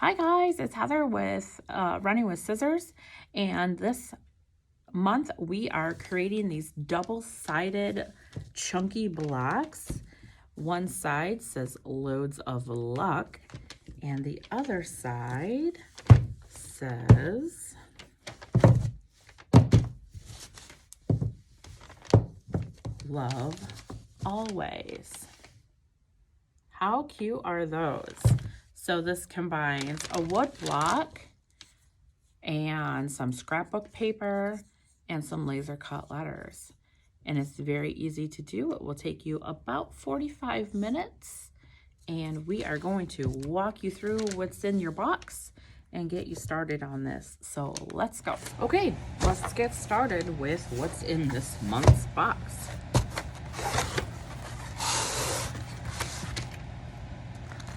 Hi guys, it's Heather with Running with Scissors, and this month we are creating these double-sided chunky blocks. One side says loads of luck, and the other side says love always. How cute are those? So this combines a wood block and some scrapbook paper and some laser cut letters. And it's very easy to do. It will take you about 45 minutes. And we are going to walk you through what's in your box and get you started on this. So let's go. Okay, let's get started with what's in this month's box.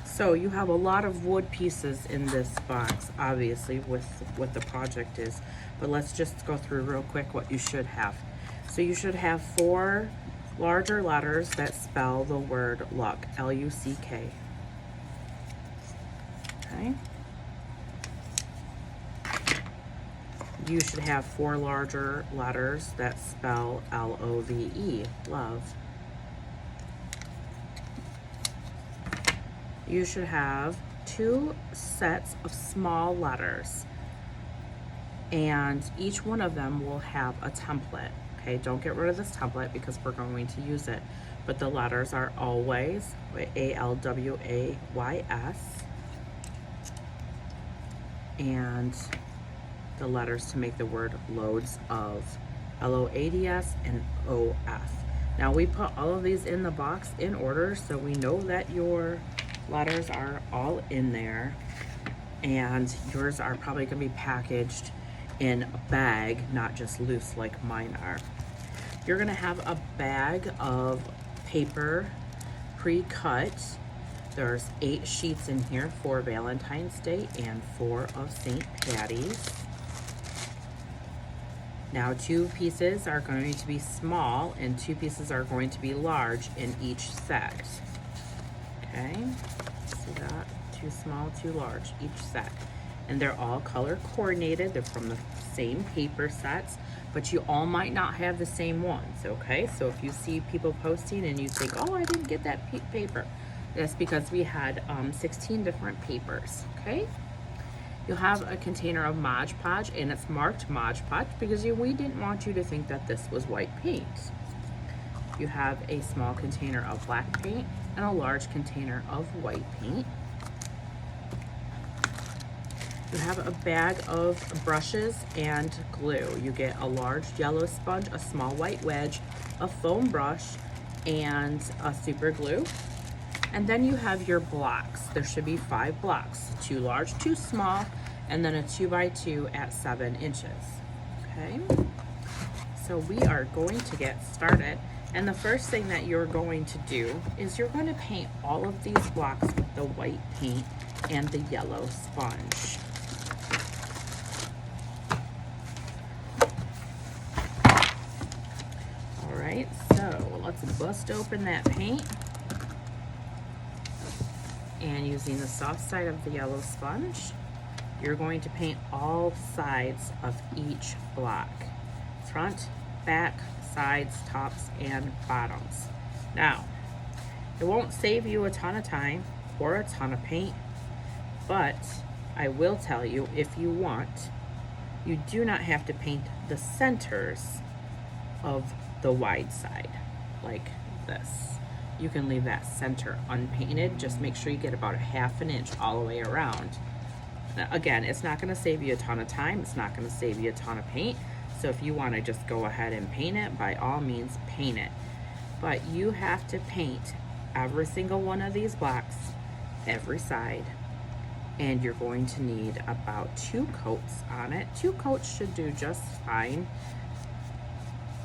So you have a lot of wood pieces in this box, obviously, with what the project is. But let's just go through real quick what you should have. So you should have 4 larger letters that spell the word luck, L-U-C-K. Okay. You should have 4 larger letters that spell L-O-V-E, love. You should have 2 sets of small letters, and each one of them will have a template. Okay, don't get rid of this template because we're going to use it. But the letters are always, A-L-W-A-Y-S, and the letters to make the word loads of, L-O-A-D-S and O-F. Now we put all of these in the box in order so we know that your letters are all in there, and yours are probably going to be packaged in a bag, not just loose like mine are. You're going to have a bag of paper pre-cut. There's 8 sheets in here for Valentine's Day and 4 of St. Patty's. Now 2 pieces are going to be small and 2 pieces are going to be large in each set. Okay, see that? 2 small, 2 large, each set. And they're all color coordinated. They're from the same paper sets, but you all might not have the same ones, okay? So if you see people posting and you think, oh, I didn't get that paper, that's because we had 16 different papers, okay? You'll have a container of Mod Podge, and it's marked Mod Podge because we didn't want you to think that this was white paint. You have a small container of black paint and a large container of white paint. You have a bag of brushes and glue. You get a large yellow sponge, a small white wedge, a foam brush, and a super glue. And then you have your blocks. There should be 5 blocks, 2 large, 2 small, and then a 2x2 at 7 inches. Okay, so we are going to get started. And the first thing that you're going to do is you're going to paint all of these blocks with the white paint and the yellow sponge. All right, so let's bust open that paint. And using the soft side of the yellow sponge, you're going to paint all sides of each block. Front, back, sides, tops, and bottoms. Now, it won't save you a ton of time or a ton of paint, but I will tell you, if you want, you do not have to paint the centers of the wide side like this. You can leave that center unpainted. Just make sure you get about a ½ inch all the way around. Now, again, it's not going to save you a ton of time. It's not going to save you a ton of paint. So if you want to just go ahead and paint it, by all means paint it. But you have to paint every single one of these blocks, every side. And you're going to need about 2 coats on it. 2 coats should do just fine.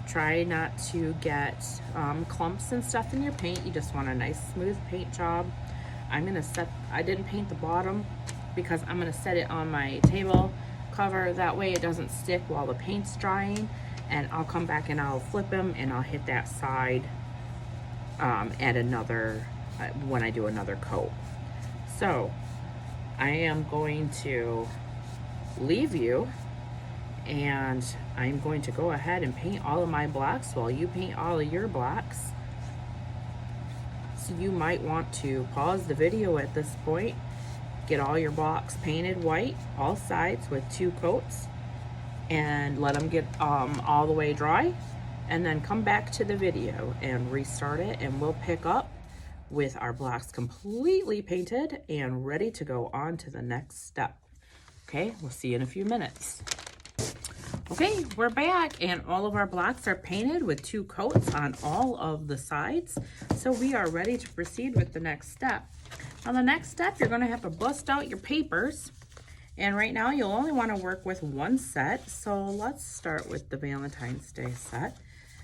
Try not to get clumps and stuff in your paint. You just want a nice smooth paint job. I didn't paint the bottom because I'm gonna set it on my table cover. That way it doesn't stick while the paint's drying. And I'll come back and I'll flip them and I'll hit that side at another, when I do another coat. So I am going to leave you, and I'm going to go ahead and paint all of my blocks while you paint all of your blocks. So you might want to pause the video at this point, get all your blocks painted white, all sides with 2 coats, and let them get all the way dry, and then come back to the video and restart it, and we'll pick up with our blocks completely painted and ready to go on to the next step. Okay, we'll see you in a few minutes. Okay, we're back, and all of our blocks are painted with 2 coats on all of the sides. So we are ready to proceed with the next step. On the next step, you're gonna have to bust out your papers. And right now you'll only wanna work with 1 set. So let's start with the Valentine's Day set.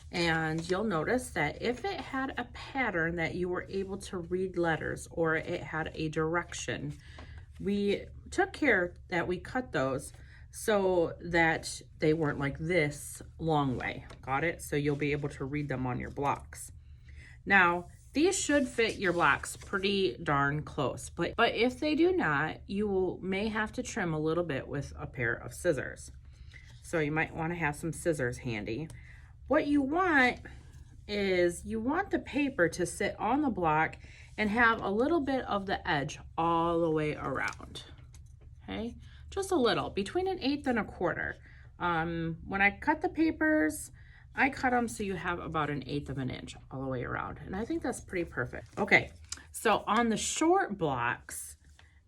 And you'll notice that if it had a pattern that you were able to read letters, or it had a direction, we took care that we cut those so that they weren't like this long way. Got it? So you'll be able to read them on your blocks. Now, these should fit your blocks pretty darn close, but if they do not, you may have to trim a little bit with a pair of scissors. So you might want to have some scissors handy. What you want is you want the paper to sit on the block and have a little bit of the edge all the way around. Okay, just a little, between 1/8 and 1/4. When I cut the papers, I cut them so you have about 1/8 of an inch all the way around, and I think that's pretty perfect. Okay, so on the short blocks,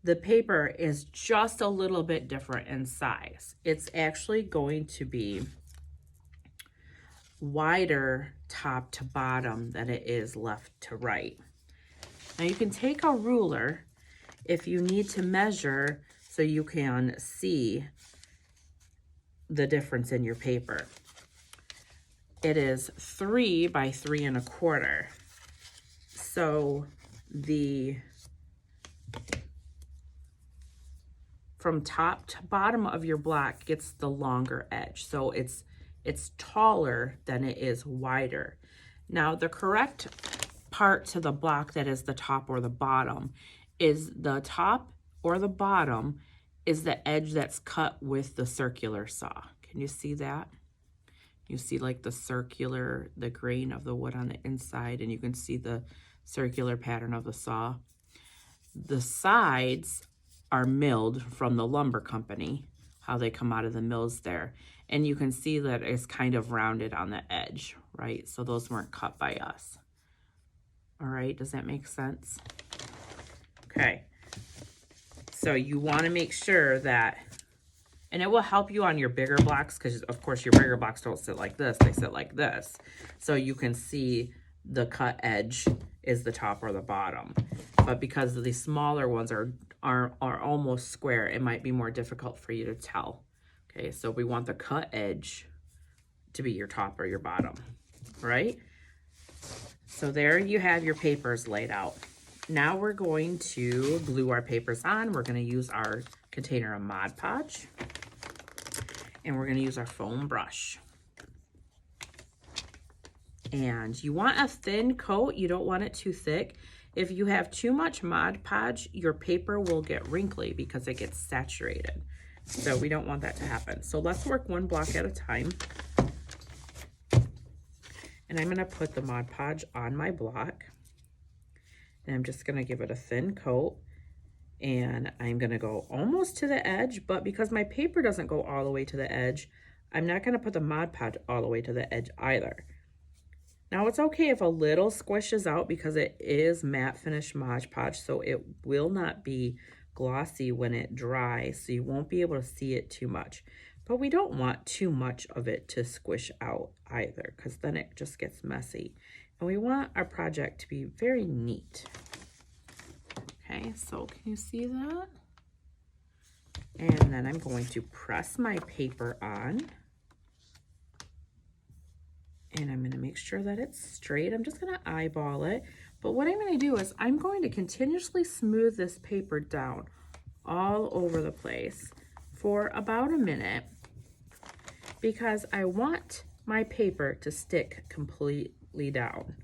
the paper is just a little bit different in size. It's actually going to be wider top to bottom than it is left to right. Now you can take a ruler if you need to measure so you can see the difference in your paper. It is 3 by 3 1/4. So from top to bottom of your block gets the longer edge. So it's taller than it is wider. Now the correct part to the block that is the top or the bottom is the top or the bottom is the edge that's cut with the circular saw. Can you see that? You see like the grain of the wood on the inside, and you can see the circular pattern of the saw. The sides are milled from the lumber company, how they come out of the mills there. And you can see that it's kind of rounded on the edge, right? So those weren't cut by us. All right, does that make sense? Okay, so you wanna make sure that, and it will help you on your bigger blocks, because of course your bigger blocks don't sit like this, they sit like this. So you can see the cut edge is the top or the bottom. But because the smaller ones are almost square, it might be more difficult for you to tell. Okay, so we want the cut edge to be your top or your bottom, right? So there you have your papers laid out. Now we're going to glue our papers on. We're gonna use our container of Mod Podge, and we're gonna use our foam brush. And you want a thin coat, you don't want it too thick. If you have too much Mod Podge, your paper will get wrinkly because it gets saturated. So we don't want that to happen. So let's work 1 block at a time. And I'm gonna put the Mod Podge on my block. And I'm just gonna give it a thin coat. And I'm gonna go almost to the edge, but because my paper doesn't go all the way to the edge, I'm not gonna put the Mod Podge all the way to the edge either. Now it's okay if a little squishes out because it is matte finish Mod Podge, so it will not be glossy when it dries, so you won't be able to see it too much. But we don't want too much of it to squish out either, because then it just gets messy. And we want our project to be very neat. Okay, so can you see that? And then I'm going to press my paper on. And I'm going to make sure that it's straight. I'm just going to eyeball it. But what I'm going to do is I'm going to continuously smooth this paper down all over the place for about a minute, because I want my paper to stick completely down.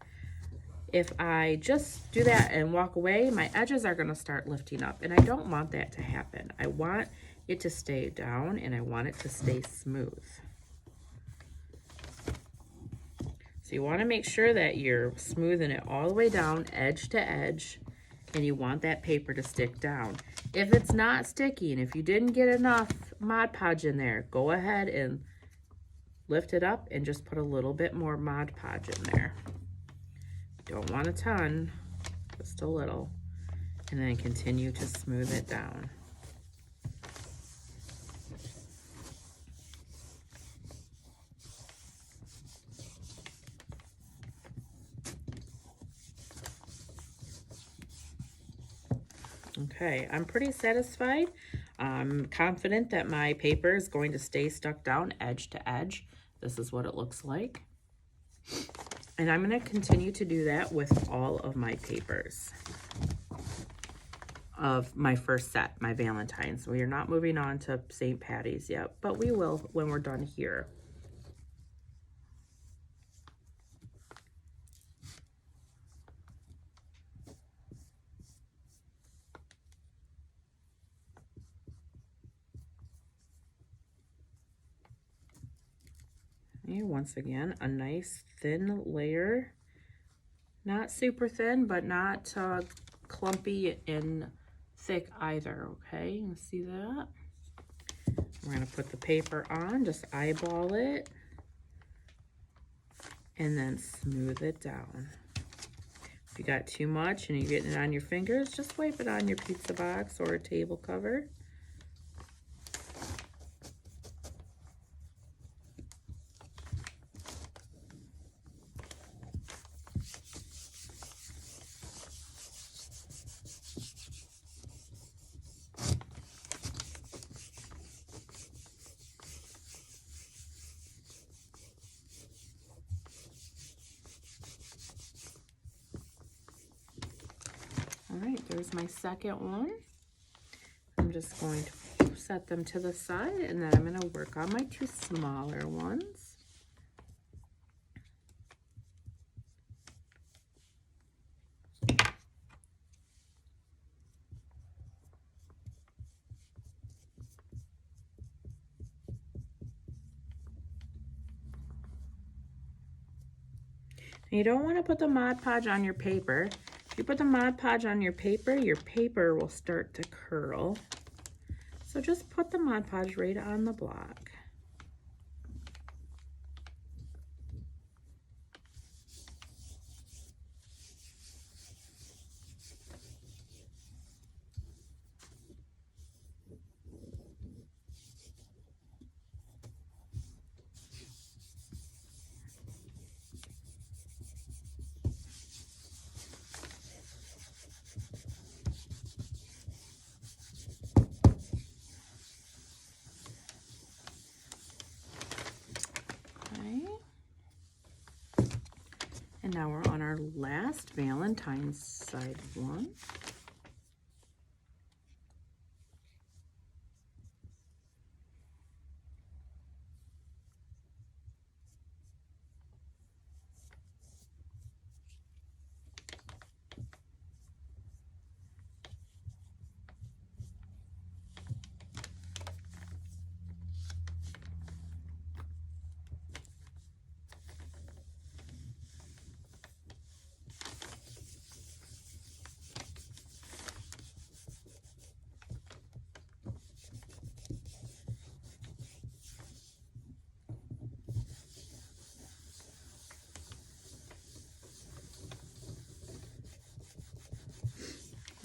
If I just do that and walk away, my edges are gonna start lifting up, and I don't want that to happen. I want it to stay down, and I want it to stay smooth. So you wanna make sure that you're smoothing it all the way down, edge to edge, and you want that paper to stick down. If it's not sticking, if you didn't get enough Mod Podge in there, go ahead and lift it up and just put a little bit more Mod Podge in there. Don't want a ton, just a little. And then continue to smooth it down. Okay, I'm pretty satisfied. I'm confident that my paper is going to stay stuck down edge to edge. This is what it looks like. And I'm going to continue to do that with all of my papers of my first set, my Valentine's. We are not moving on to St. Patty's yet, but we will when we're done here. And once again, a nice thin layer, not super thin, but not clumpy and thick either, okay? You see that? We're gonna put the paper on, just eyeball it, and then smooth it down. If you got too much and you're getting it on your fingers, just wipe it on your pizza box or a table cover. All right, there's my second one. I'm just going to set them to the side, and then I'm going to work on my two smaller ones. You don't want to put the Mod Podge on your paper. If you put the Mod Podge on your paper will start to curl. So just put the Mod Podge right on the block. And now we're on our last Valentine's side one.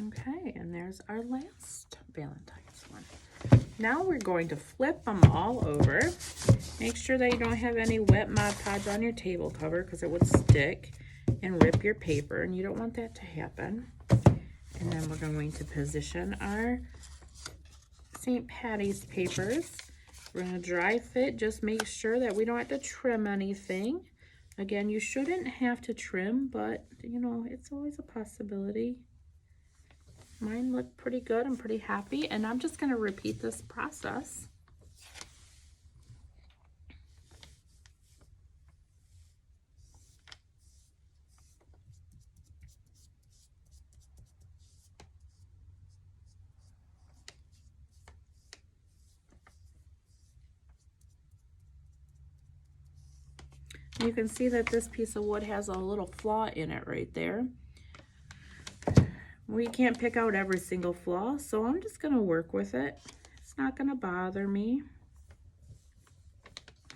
Okay, and there's our last Valentine's one. Now we're going to flip them all over. Make sure that you don't have any wet Mod Podge on your table cover because it would stick and rip your paper, and you don't want that to happen. And then we're going to position our St. Patty's papers. We're going to dry fit, just make sure that we don't have to trim anything. Again, you shouldn't have to trim, but you know, it's always a possibility. Mine look pretty good. I'm pretty happy, and I'm just going to repeat this process. You can see that this piece of wood has a little flaw in it right there. We can't pick out every single flaw, so I'm just gonna work with it. It's not gonna bother me.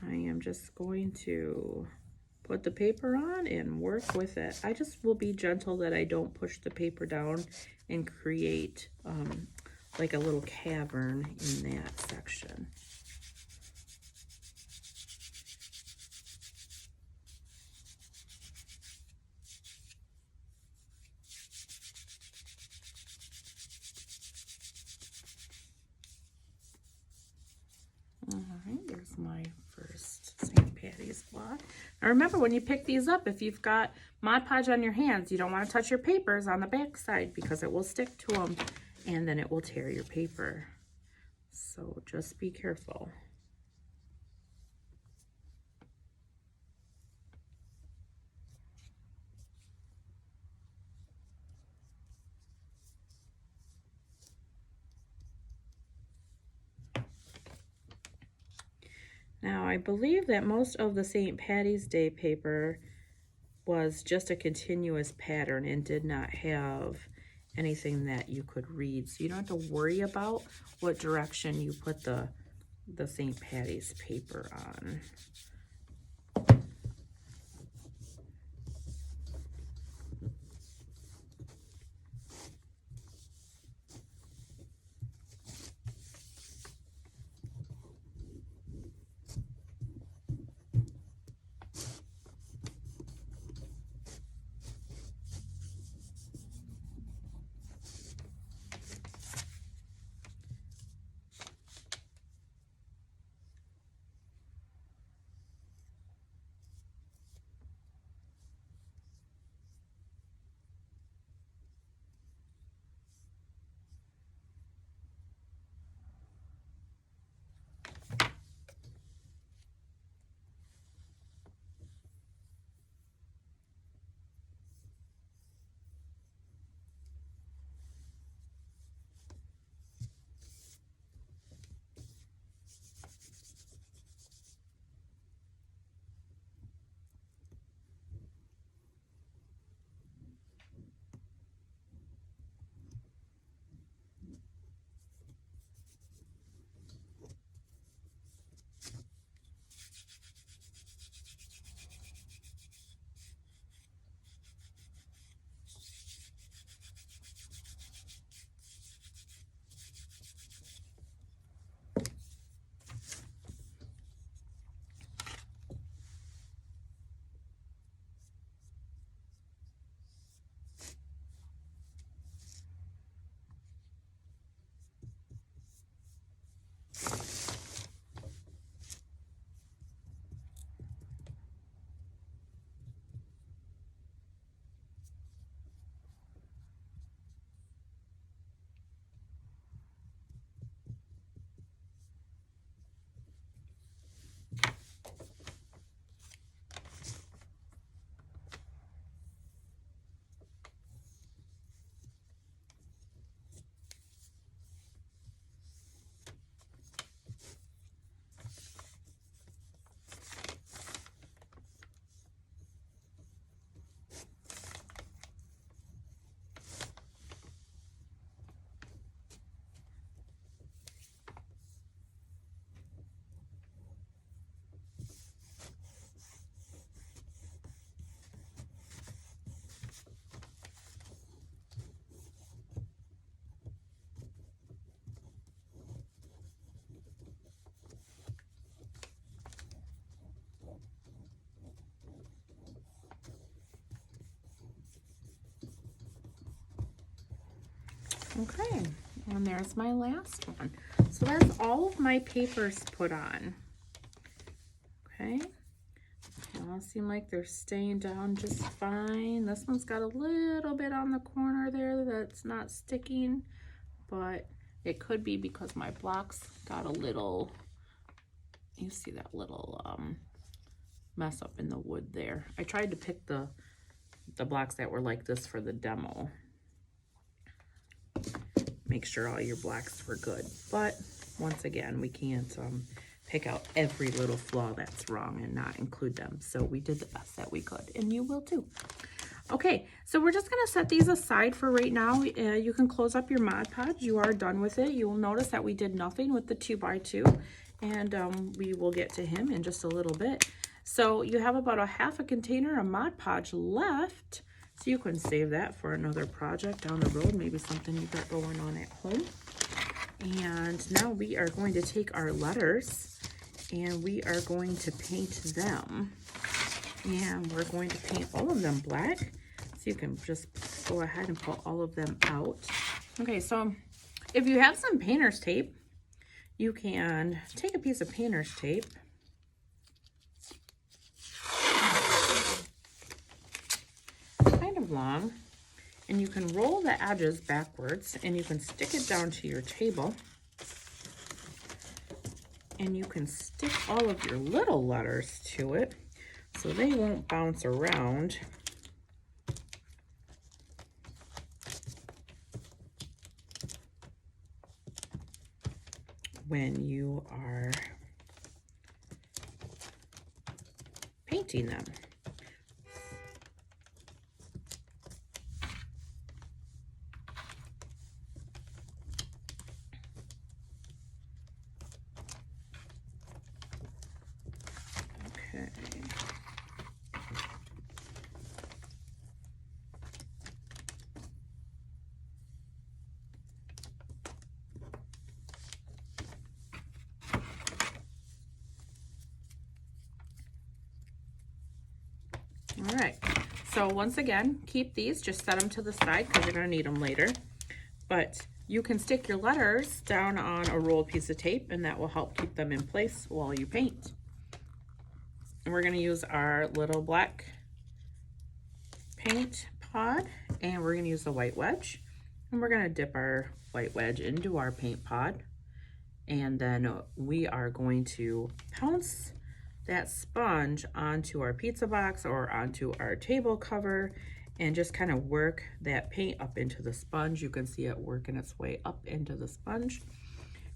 I am just going to put the paper on and work with it. I just will be gentle that I don't push the paper down and create like a little cavern in that section. All right, there's my first St. Patty's block. Now remember, when you pick these up, if you've got Mod Podge on your hands, you don't want to touch your papers on the back side because it will stick to them and then it will tear your paper. So just be careful. Now, I believe that most of the St. Patty's Day paper was just a continuous pattern and did not have anything that you could read. So you don't have to worry about what direction you put the St. Patty's paper on. Okay, and there's my last one. So that's all of my papers put on. Okay, they all seem like they're staying down just fine. This one's got a little bit on the corner there that's not sticking, but it could be because my blocks got a little, you see that little mess up in the wood there. I tried to pick the blocks that were like this for the demo. Make sure all your blocks were good, but once again, we can't pick out every little flaw that's wrong and not include them. So we did the best that we could, and you will too. Okay, so we're just gonna set these aside for right now. You can close up your Mod Podge. You are done with it. You will notice that we did nothing with the 2x2, and we will get to him in just a little bit. So you have about a half a container of Mod Podge left, so you can save that for another project down the road, maybe something you got going on at home. And now we are going to take our letters and we are going to paint them. And we're going to paint all of them black. So you can just go ahead and pull all of them out. Okay, so if you have some painter's tape, you can take a piece of painter's tape. Kind of long. And you can roll the edges backwards and you can stick it down to your table. And you can stick all of your little letters to it so they won't bounce around. When you are painting them. Okay. All right, so once again, keep these, just set them to the side because you're going to need them later. But you can stick your letters down on a rolled piece of tape and that will help keep them in place while you paint. And we're going to use our little black paint pod and we're going to use the white wedge. And we're going to dip our white wedge into our paint pod. And then we are going to pounce that sponge onto our pizza box or onto our table cover and just kind of work that paint up into the sponge. You can see it working its way up into the sponge.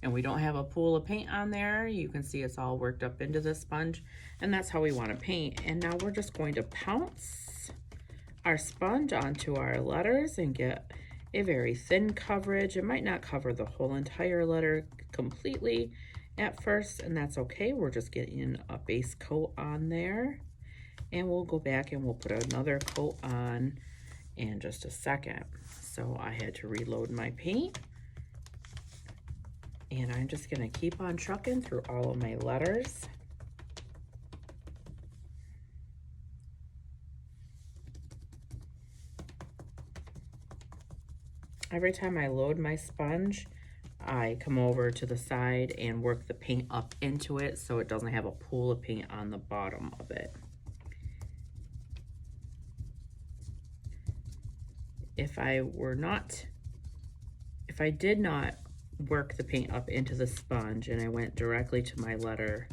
And we don't have a pool of paint on there. You can see it's all worked up into the sponge, and that's how we want to paint. And now we're just going to pounce our sponge onto our letters and get a very thin coverage. It might not cover the whole entire letter completely at first, and that's okay. We're just getting a base coat on there, and we'll go back and we'll put another coat on in just a second. So I had to reload my paint, and I'm just gonna keep on trucking through all of my letters. Every time I load my sponge, I come over to the side and work the paint up into it so it doesn't have a pool of paint on the bottom of it. If I did not work the paint up into the sponge and I went directly to my letter,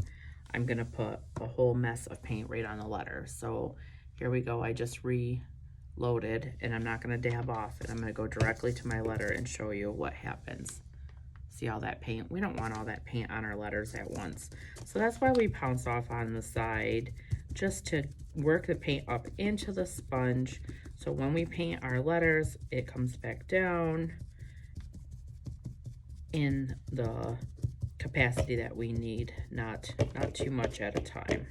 I'm gonna put a whole mess of paint right on the letter. So here we go, I just reloaded and I'm not gonna dab off it. I'm gonna go directly to my letter and show you what happens. See all that paint? We don't want all that paint on our letters at once. So that's why we pounce off on the side, just to work the paint up into the sponge. So when we paint our letters, it comes back down in the capacity that we need, not too much at a time.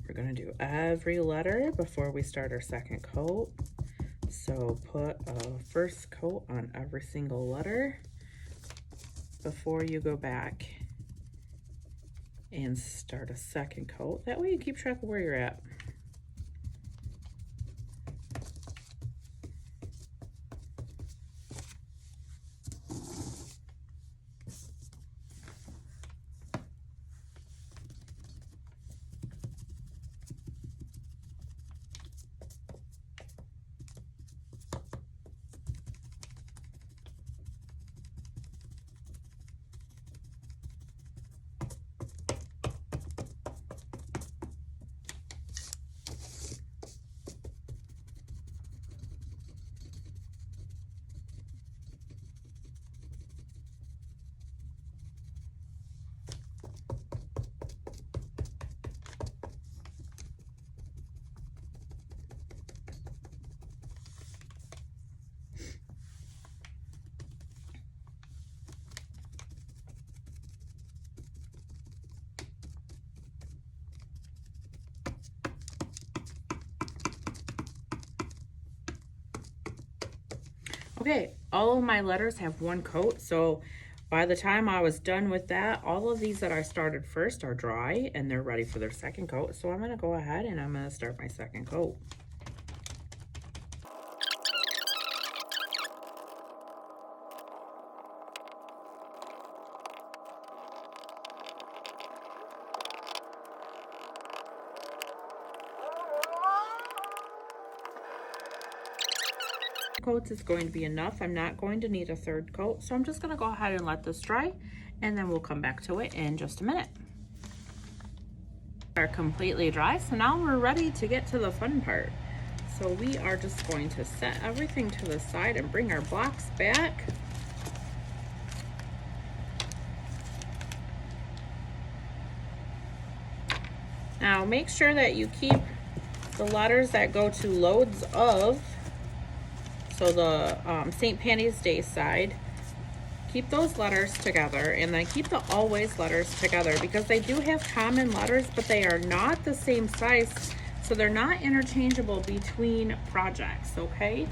We're gonna do every letter before we start our second coat. So put a first coat on every single letter before you go back and start a second coat. That way you keep track of where you're at. Okay, all of my letters have one coat, so by the time I was done with that, all of these that I started first are dry and they're ready for their second coat. So I'm gonna go ahead and I'm gonna start my second coat. Coats is going to be enough. I'm not going to need a third coat, so I'm just going to go ahead and let this dry, and then we'll come back to it in just a minute. Are completely dry, so now we're ready to get to the fun part. So we are just going to set everything to the side and bring our blocks back. Now make sure that you keep the letters that go to loads of, so the St. Patty's Day side, keep those letters together, and then keep the always letters together because they do have common letters, but they are not the same size, so they're not interchangeable between projects, okay?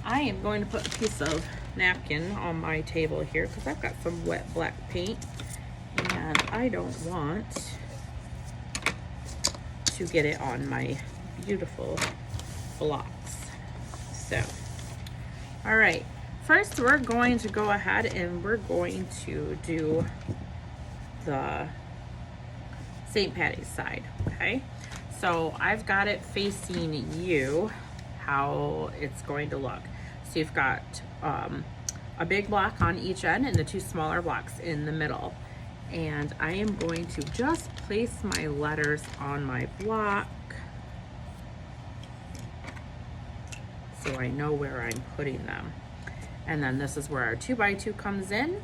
I am going to put a piece of napkin on my table here because I've got some wet black paint and I don't want to get it on my beautiful blocks. So, all right, first we're going to go ahead and we're going to do the St. Patty's side, okay? So I've got it facing you, how it's going to look. So you've got a big block on each end and the two smaller blocks in the middle. And I am going to just place my letters on my block so I know where I'm putting them. And then this is where our 2x2 comes in,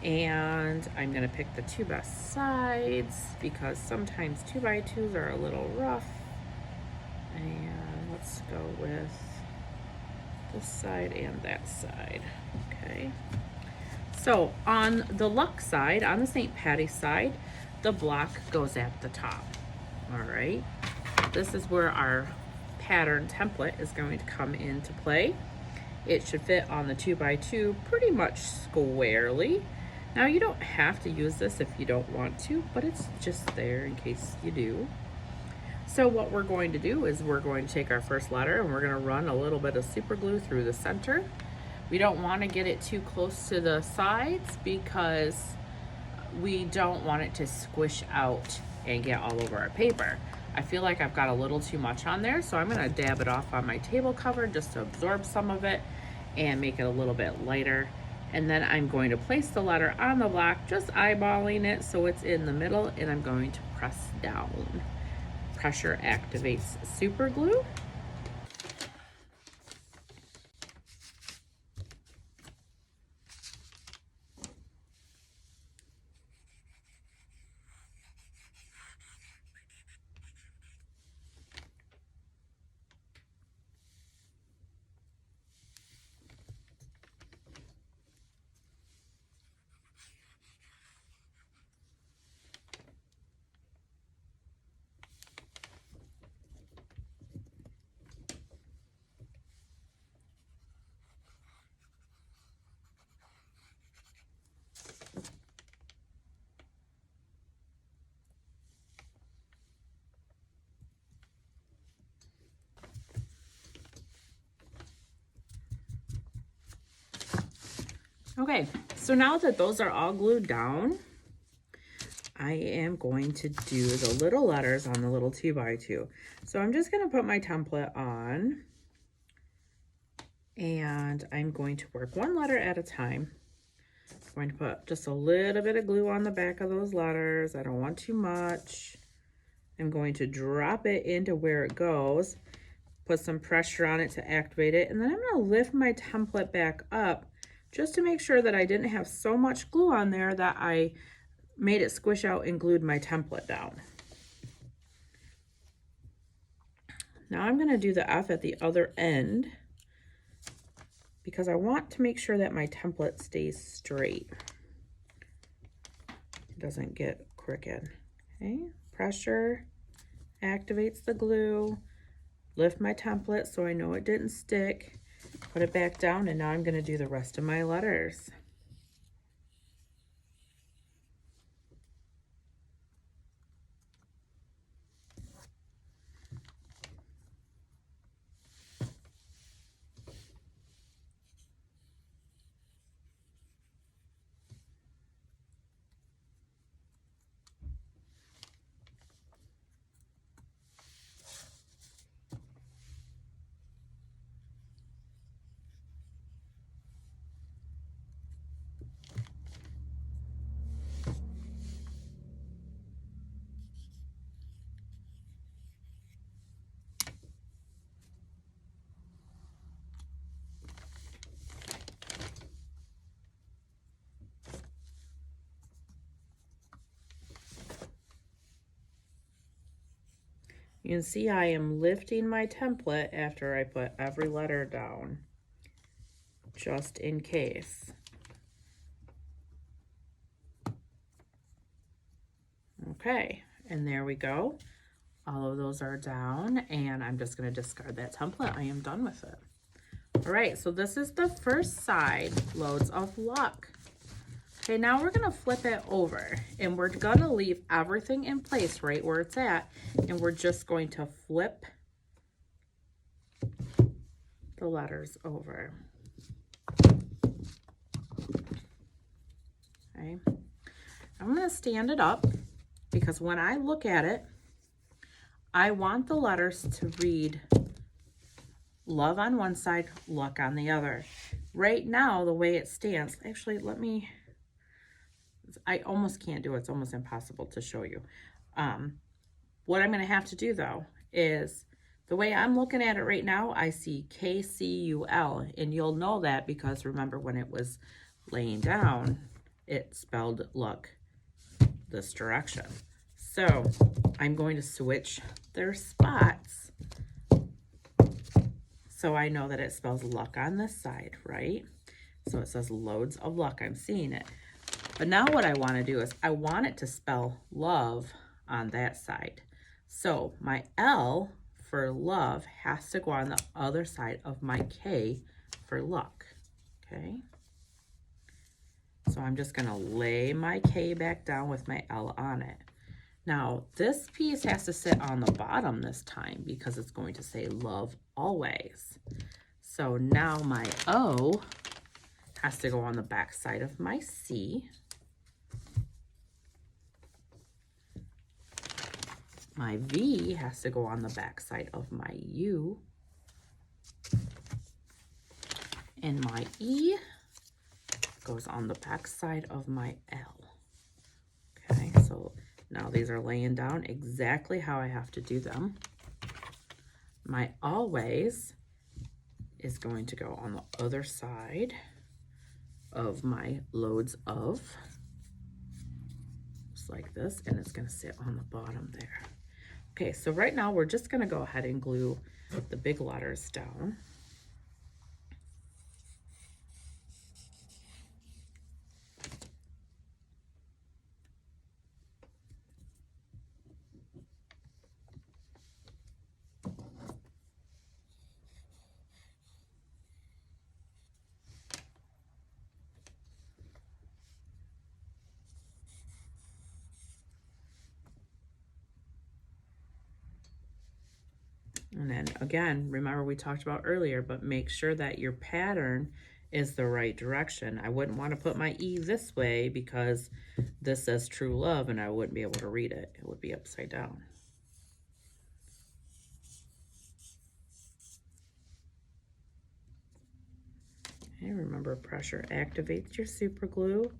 and I'm gonna pick the two best sides because sometimes 2x2s are a little rough. And let's go with this side and that side, okay? So on the luck side, on the St. Patty side, the block goes at the top, all right? This is where our pattern template is going to come into play. It should fit on the 2x2 pretty much squarely. Now you don't have to use this if you don't want to, but it's just there in case you do. So what we're going to do is we're going to take our first letter and we're going to run a little bit of super glue through the center. We don't want to get it too close to the sides because we don't want it to squish out and get all over our paper. I feel like I've got a little too much on there, so I'm gonna dab it off on my table cover just to absorb some of it and make it a little bit lighter. And then I'm going to place the letter on the block, just eyeballing it so it's in the middle, and I'm going to press down. Pressure activates super glue. Okay, so now that those are all glued down, I am going to do the little letters on the little 2x2. So I'm just going to put my template on, and I'm going to work one letter at a time. I'm going to put just a little bit of glue on the back of those letters. I don't want too much. I'm going to drop it into where it goes, put some pressure on it to activate it, and then I'm going to lift my template back up just to make sure that I didn't have so much glue on there that I made it squish out and glued my template down. Now I'm going to do the F at the other end because I want to make sure that my template stays straight. It doesn't get crooked. Okay, pressure activates the glue. Lift my template so I know it didn't stick. Put it back down, and now I'm going to do the rest of my letters. You can see I am lifting my template after I put every letter down, just in case. Okay, and there we go. All of those are down, and I'm just going to discard that template. I am done with it. All right, so this is the first side, Loads of Luck. Okay, now we're going to flip it over, and we're going to leave everything in place right where it's at, and we're just going to flip the letters over. Okay, I'm going to stand it up because when I look at it, I want the letters to read love on one side, luck on the other. Right now, the way it stands, actually, I almost can't do it. It's almost impossible to show you. What I'm going to have to do, though, is the way I'm looking at it right now, I see KCUL, and you'll know that because remember when it was laying down, it spelled luck this direction. So I'm going to switch their spots so I know that it spells luck on this side, right? So it says loads of luck. I'm seeing it. But now what I want to do is I want it to spell love on that side. So my L for love has to go on the other side of my K for luck, okay? So I'm just going to lay my K back down with my L on it. Now, this piece has to sit on the bottom this time because it's going to say love always. So now my O has to go on the back side of my C. My V has to go on the back side of my U. And my E goes on the back side of my L. Okay, so now these are laying down exactly how I have to do them. My always is going to go on the other side of my loads of, just like this, and it's going to sit on the bottom there. Okay, so right now we're just going to go ahead and glue the big letters down. And then again, remember we talked about earlier, but make sure that your pattern is the right direction. I wouldn't want to put my E this way because this says true love and I wouldn't be able to read it. It would be upside down. Okay, remember pressure activates your super glue.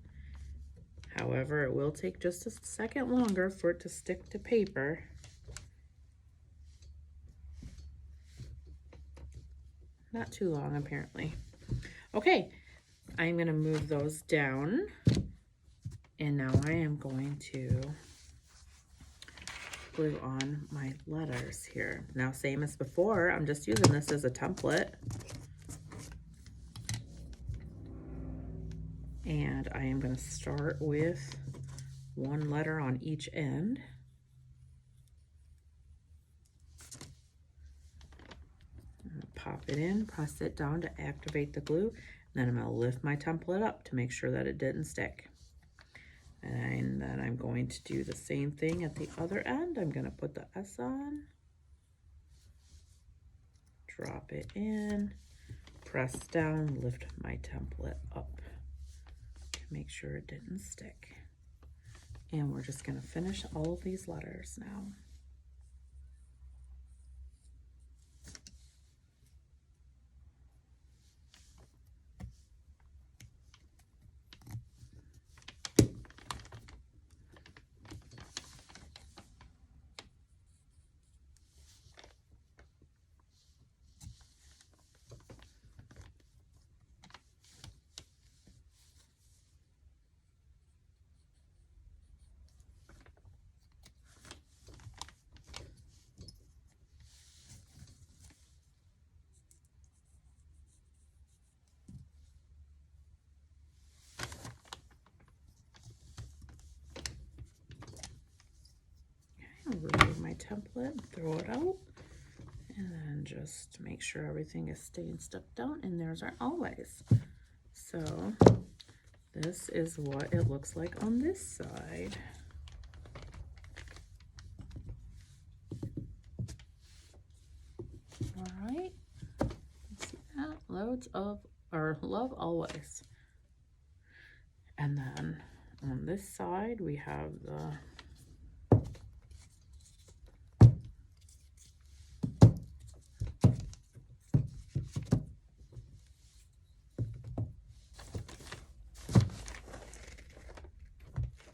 However, it will take just a second longer for it to stick to paper. Not too long, apparently. Okay, I'm going to move those down. And now I am going to glue on my letters here. Now, same as before, I'm just using this as a template. And I am going to start with one letter on each end. pop it in, press it down to activate the glue. Then I'm going to lift my template up to make sure that it didn't stick. And then I'm going to do the same thing at the other end. I'm going to put the S on, drop it in, press down, lift my template up to make sure it didn't stick. And we're just going to finish all of these letters now. I'll remove my template, throw it out, and then just make sure everything is staying stuck down, and there's our always. So this is what it looks like on this side. All right, see that? Loads of, or love always. And then on this side, we have the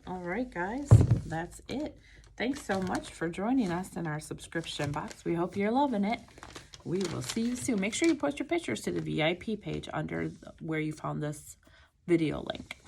all right, guys, that's it. Thanks so much for joining us in our subscription box. We hope you're loving it. We will see you soon. Make sure you post your pictures to the VIP page under where you found this video link.